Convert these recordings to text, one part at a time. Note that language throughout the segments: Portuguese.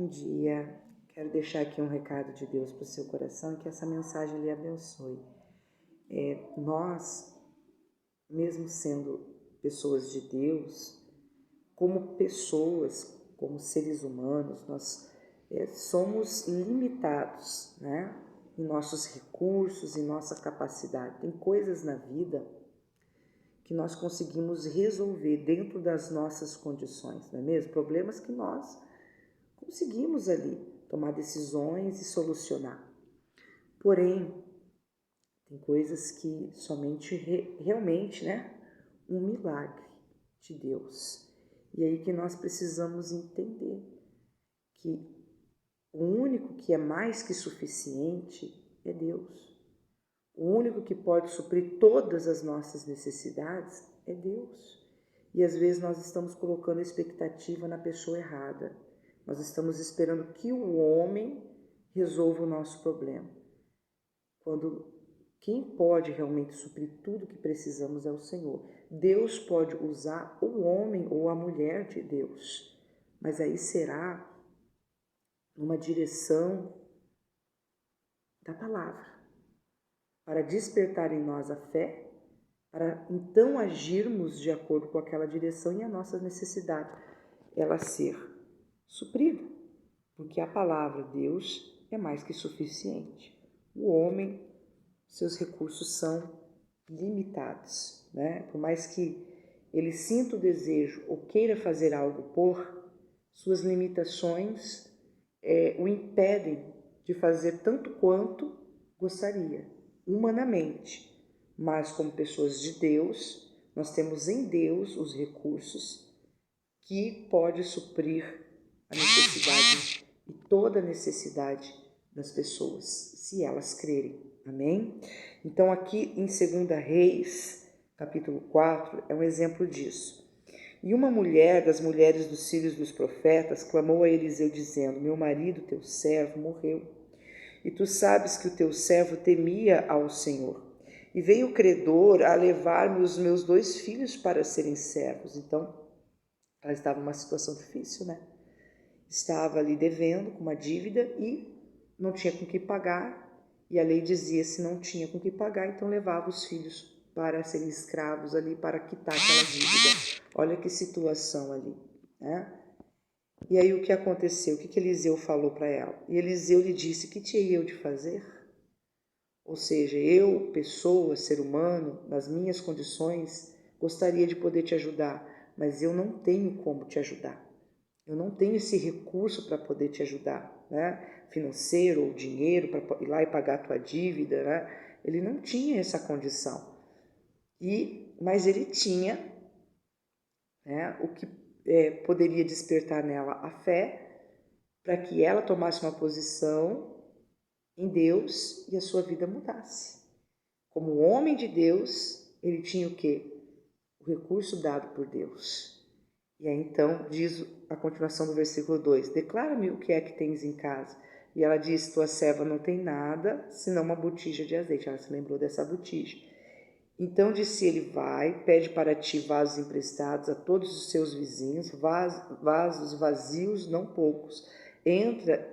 Bom dia, quero deixar aqui um recado de Deus para o seu coração e que essa mensagem lhe abençoe. Nós, mesmo sendo pessoas de Deus, como pessoas, como seres humanos, nós somos limitados, né? Em nossos recursos, em nossa capacidade. Tem coisas na vida que nós conseguimos resolver dentro das nossas condições, não é mesmo? Problemas que nós conseguimos ali tomar decisões e solucionar. Porém, tem coisas que somente realmente, né, um milagre de Deus. E aí que nós precisamos entender que o único que é mais que suficiente é Deus. O único que pode suprir todas as nossas necessidades é Deus. E às vezes nós estamos colocando a expectativa na pessoa errada. Nós estamos esperando que o homem resolva o nosso problema. Quando quem pode realmente suprir tudo que precisamos é o Senhor. Deus pode usar o homem ou a mulher de Deus, mas aí será numa direção da palavra, para despertar em nós a fé, para então agirmos de acordo com aquela direção e a nossa necessidade, ela ser suprida, porque a palavra Deus é mais que suficiente. O homem, seus recursos são limitados, né? Por mais que ele sinta o desejo ou queira fazer algo por, suas limitações o impedem de fazer tanto quanto gostaria, humanamente. Mas como pessoas de Deus, nós temos em Deus os recursos que pode suprir a necessidade e toda a necessidade das pessoas, se elas crerem. Amém? Então aqui em 2 Reis, capítulo 4, é um exemplo disso. E uma mulher das mulheres dos filhos dos profetas clamou a Eliseu dizendo: meu marido, teu servo, morreu. E tu sabes que o teu servo temia ao Senhor. E veio o credor a levar-me os meus 2 filhos para serem servos. Então, ela estava numa situação difícil, né? Estava ali devendo com uma dívida e não tinha com que pagar. E a lei dizia, se não tinha com que pagar, então levava os filhos para serem escravos ali, para quitar aquela dívida. Olha que situação ali, né? E aí o que aconteceu? O que Eliseu falou para ela? E Eliseu lhe disse, que tinha eu de fazer? Ou seja, eu, pessoa, ser humano, nas minhas condições, gostaria de poder te ajudar, mas eu não tenho como te ajudar. Eu não tenho esse recurso para poder te ajudar, né? Financeiro ou dinheiro para ir lá e pagar a tua dívida, né? Ele não tinha essa condição. Mas ele tinha, né, o que poderia despertar nela a fé para que ela tomasse uma posição em Deus e a sua vida mudasse. Como homem de Deus, ele tinha o quê? O recurso dado por Deus. E aí então diz a continuação do versículo 2, declara-me o que é que tens em casa. E ela diz, tua serva não tem nada, senão uma botija de azeite. Ela se lembrou dessa botija. Então disse ele, vai, pede para ti vasos emprestados a todos os seus vizinhos, vasos vazios, não poucos. Entra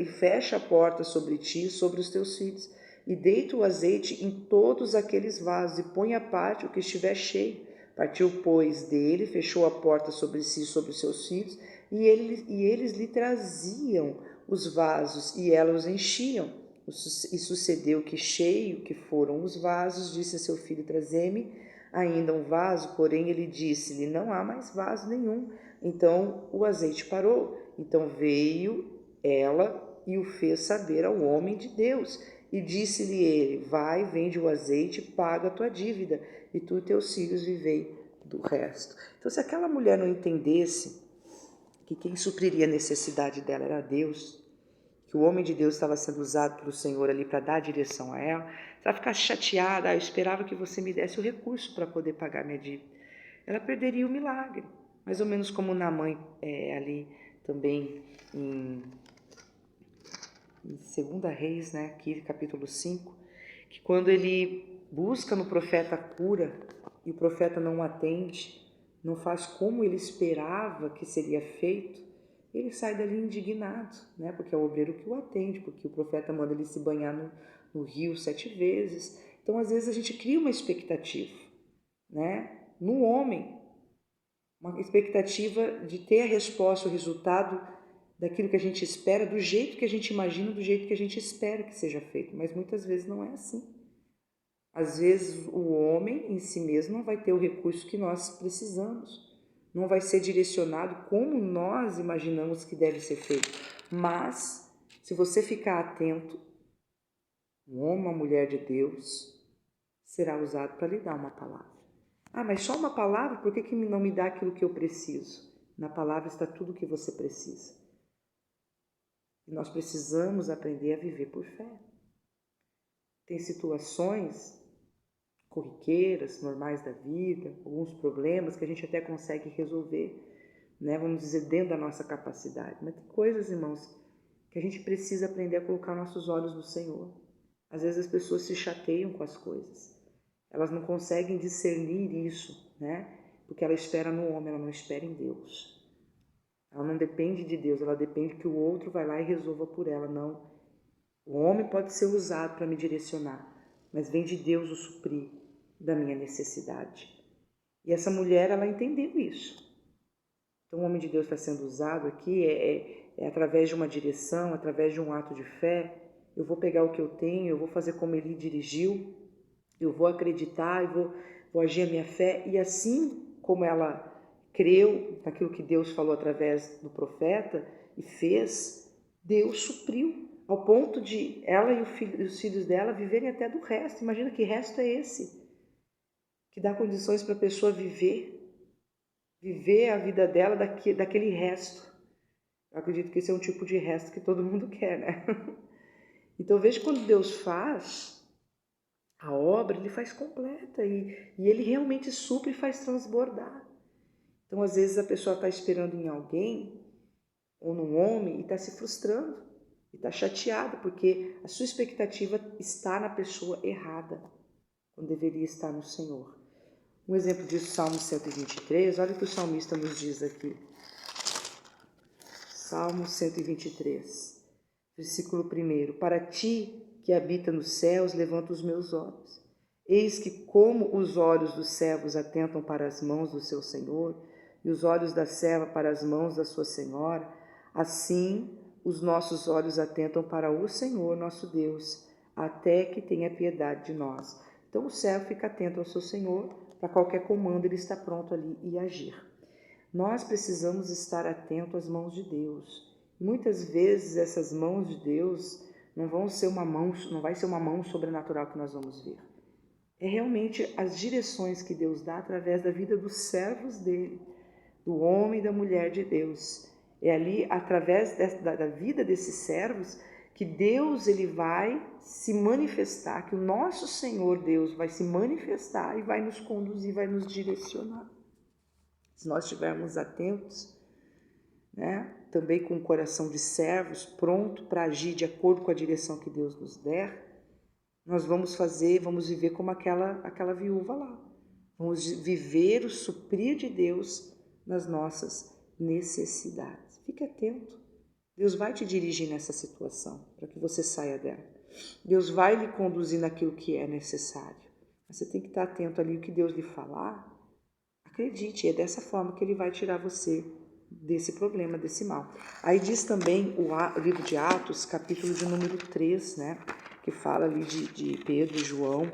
e fecha a porta sobre ti e sobre os teus filhos, e deita o azeite em todos aqueles vasos, e põe à parte o que estiver cheio. Partiu, pois, dele, fechou a porta sobre si e sobre os seus filhos, e eles lhe traziam os vasos, e ela os enchiam. E sucedeu que, cheio que foram os vasos, disse a seu filho, trazei-me ainda um vaso, porém ele disse-lhe, não há mais vaso nenhum. Então o azeite parou. Então veio ela e o fez saber ao homem de Deus. E disse-lhe ele, vai, vende o azeite, paga a tua dívida, e tu e teus filhos vivei do resto. Então se aquela mulher não entendesse que quem supriria a necessidade dela era Deus, que o homem de Deus estava sendo usado pelo Senhor ali para dar direção a ela, ela ficasse chateada, eu esperava que você me desse o recurso para poder pagar minha dívida. Ela perderia o milagre, mais ou menos como Naamã ali também em 2 Reis, né, aqui capítulo 5, que quando ele busca no profeta a cura e o profeta não atende, não faz como ele esperava que seria feito, ele sai dali indignado, né? Porque é o obreiro que o atende, porque o profeta manda ele se banhar no rio 7 vezes. Então, às vezes, a gente cria uma expectativa, né? No homem, uma expectativa de ter a resposta, o resultado daquilo que a gente espera, do jeito que a gente imagina, do jeito que a gente espera que seja feito. Mas muitas vezes não é assim. Às vezes o homem em si mesmo não vai ter o recurso que nós precisamos, não vai ser direcionado como nós imaginamos que deve ser feito. Mas, se você ficar atento, um homem, uma mulher de Deus, será usado para lhe dar uma palavra. Ah, mas só uma palavra? Por que não me dá aquilo que eu preciso? Na palavra está tudo o que você precisa. E nós precisamos aprender a viver por fé. Tem situações corriqueiras, normais da vida, alguns problemas que a gente até consegue resolver, né? Vamos dizer, dentro da nossa capacidade. Mas tem coisas, irmãos, que a gente precisa aprender a colocar nossos olhos no Senhor. Às vezes as pessoas se chateiam com as coisas. Elas não conseguem discernir isso, né? Porque ela espera no homem, ela não espera em Deus. Ela não depende de Deus, ela depende que o outro vai lá e resolva por ela. Não. O homem pode ser usado para me direcionar, mas vem de Deus o suprir da minha necessidade. E essa mulher, ela entendeu isso. Então o homem de Deus está sendo usado aqui é através de uma direção, através de um ato de fé. Eu vou pegar o que eu tenho, eu vou fazer como ele dirigiu, eu vou acreditar, eu vou agir a minha fé. E assim como ela creu naquilo que Deus falou através do profeta e fez, Deus supriu, ao ponto de ela e os filhos dela viverem até do resto. Imagina que resto é esse, que dá condições para a pessoa viver a vida dela daquele resto. Eu acredito que esse é um tipo de resto que todo mundo quer, né? Então veja, quando Deus faz a obra, Ele faz completa e Ele realmente supre e faz transbordar. Então às vezes a pessoa está esperando em alguém ou num homem e está se frustrando e está chateada porque a sua expectativa está na pessoa errada, quando deveria estar no Senhor. Um exemplo disso, Salmo 123, olha o que o salmista nos diz aqui. Salmo 123, versículo 1. Para ti, que habita nos céus, levanto os meus olhos. Eis que como os olhos dos servos atentam para as mãos do seu Senhor, e os olhos da serva para as mãos da sua senhora, assim os nossos olhos atentam para o Senhor, nosso Deus, até que tenha piedade de nós. Então o servo fica atento ao seu Senhor, para qualquer comando ele está pronto ali e agir. Nós precisamos estar atentos às mãos de Deus. Muitas vezes essas mãos de Deus não vai ser uma mão sobrenatural que nós vamos ver. É realmente as direções que Deus dá através da vida dos servos dele, do homem e da mulher de Deus. É ali, através da vida desses servos, que Deus ele vai se manifestar, que o nosso Senhor Deus vai se manifestar e vai nos conduzir, vai nos direcionar. Se nós estivermos atentos, né, também com o coração de servos, pronto para agir de acordo com a direção que Deus nos der, nós vamos viver como aquela viúva lá. Vamos viver o suprir de Deus nas nossas necessidades. Fique atento. Deus vai te dirigir nessa situação para que você saia dela. Deus vai lhe conduzir naquilo que é necessário. Mas você tem que estar atento ali o que Deus lhe falar. Acredite, é dessa forma que Ele vai tirar você desse problema, desse mal. Aí diz também o livro de Atos, capítulo de número 3, né? Que fala ali de Pedro e João,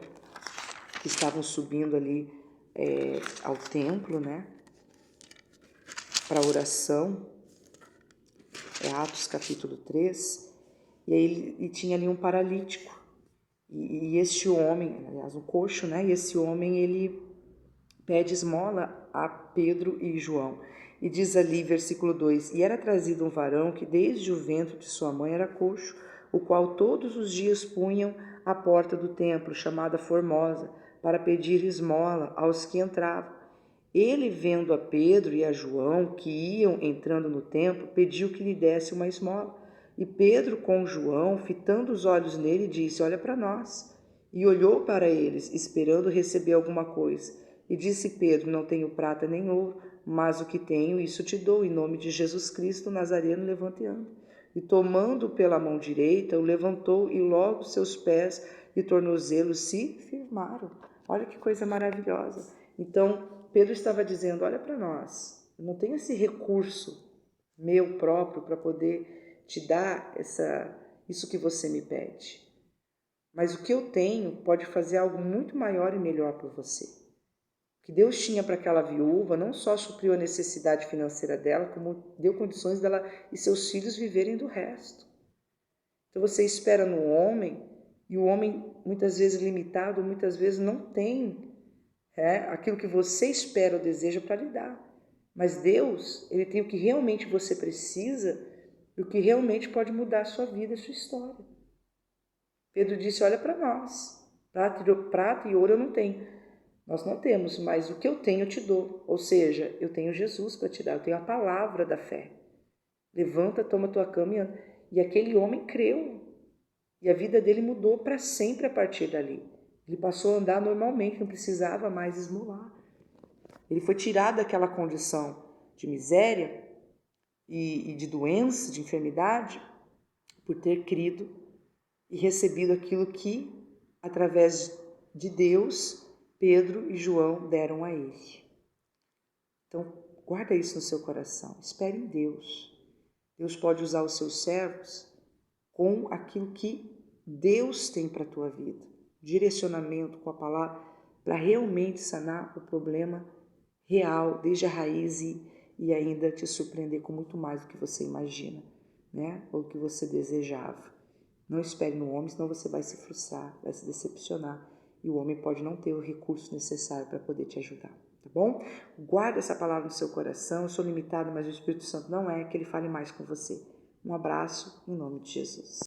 que estavam subindo ali ao templo, né? Para oração. É Atos capítulo 3, e aí ele tinha ali um paralítico, e este homem, aliás, um coxo, né? E esse homem, ele pede esmola a Pedro e João. E diz ali, versículo 2, e era trazido um varão que desde o ventre de sua mãe era coxo, o qual todos os dias punham à porta do templo, chamada Formosa, para pedir esmola aos que entravam. Ele, vendo a Pedro e a João, que iam entrando no templo, pediu que lhe desse uma esmola. E Pedro, com João, fitando os olhos nele, disse, olha para nós. E olhou para eles, esperando receber alguma coisa. E disse Pedro, não tenho prata nem ouro, mas o que tenho, isso te dou, em nome de Jesus Cristo, Nazareno, levanta e anda. E tomando pela mão direita, o levantou e logo seus pés e tornozelos se firmaram. Olha que coisa maravilhosa. Então, Pedro estava dizendo, olha para nós, eu não tenho esse recurso meu próprio para poder te dar isso que você me pede. Mas o que eu tenho pode fazer algo muito maior e melhor por você. O que Deus tinha para aquela viúva não só supriu a necessidade financeira dela, como deu condições dela e seus filhos viverem do resto. Então você espera no homem, e o homem muitas vezes limitado, muitas vezes não tem aquilo que você espera ou deseja para lhe dar. Mas Deus, Ele tem o que realmente você precisa e o que realmente pode mudar a sua vida, a sua história. Pedro disse, olha para nós, prata e ouro eu não tenho. Nós não temos, mas o que eu tenho eu te dou. Ou seja, eu tenho Jesus para te dar, eu tenho a palavra da fé. Levanta, toma tua cama e anda. E aquele homem creu. E a vida dele mudou para sempre a partir dali. Ele passou a andar normalmente, não precisava mais esmolar. Ele foi tirado daquela condição de miséria e de doença, de enfermidade, por ter crido e recebido aquilo que, através de Deus, Pedro e João deram a ele. Então, guarda isso no seu coração. Espere em Deus. Deus pode usar os seus servos com aquilo que Deus tem para a tua vida. Direcionamento com a palavra para realmente sanar o problema real, desde a raiz e ainda te surpreender com muito mais do que você imagina, ou que você desejava. Não espere no homem, senão você vai se frustrar, vai se decepcionar. E o homem pode não ter o recurso necessário para poder te ajudar, tá bom? Guarda essa palavra no seu coração. Eu sou limitado, mas o Espírito Santo não é, que ele fale mais com você. Um abraço, em nome de Jesus.